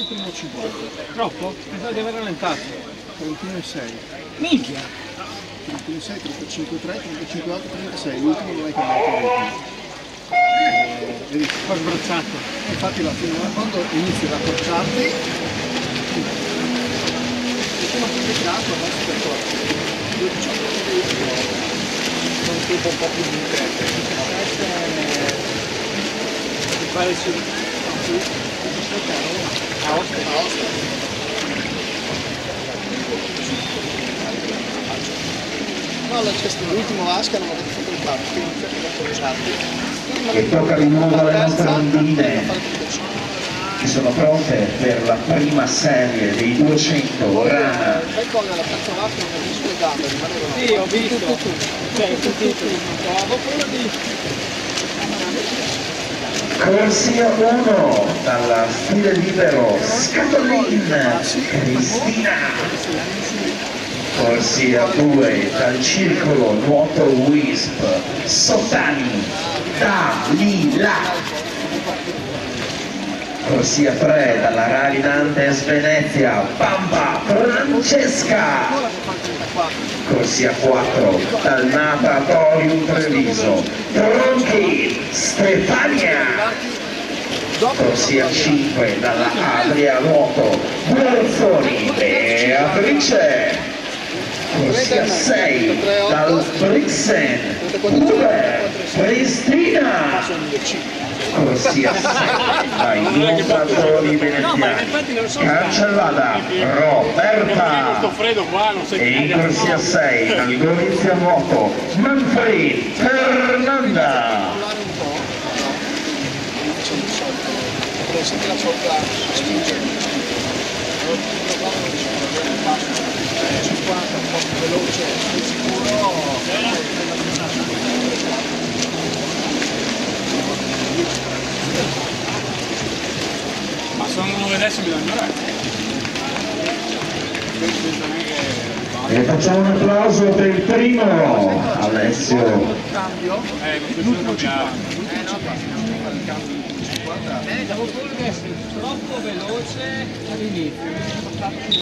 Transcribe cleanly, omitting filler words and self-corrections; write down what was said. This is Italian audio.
il primo 50. Troppo? Pensavo di aver rallentato. 31,6. Minchia! 31,6, 35,3, 35,8, 36. L'ultimo non è cambiato il ritmo. Vedi? Un po' sbrocciato. Infatti quando inizi ad accorciarti, come ha pubblicato, non si accorge. Io diciamo che io sono un tempo un po' più discreto. Fare su. A Ostia. No, l'ultimo Asca non avete fatto il fatto, quindi iniziate ad accorciarti. E tocca di nuovo alle nostre bambine che sono pronte per la prima serie dei 200 rana. Sai cosa? La terza vasca non ho visto le gambe, rimanevano. Sì, ho visto. Cioè, tutti. Avevo paura di... Corsia 1 dalla stile libero Scatolin Cristina. Corsia 2 dal circolo nuoto Wisp Sottani Dalila. Corsia 3 dalla Rally Nantes Venezia Pampa Francesca. Corsia 4 dal Natatorium Treviso Tronchi Stefania. Corsia 5 dalla Adria Nuoto Guerzoni Beatrice. Corsia 6 dal Brixen Uwe Cristina. Corsia 7 dai nuotatori veneziani Cancellata Roberta. E in corsia 6 dal Gorizia Nuoto Manfred Fernanda. Senti la ciocca spinge 50, un po' più veloce, più sicuro. Ma sono 9 decimi da andare. E facciamo un applauso per il primo Alessio. Cambio? L'ultimo 50. Il cambio di 50. Avevo paura di essere troppo veloce all'inizio.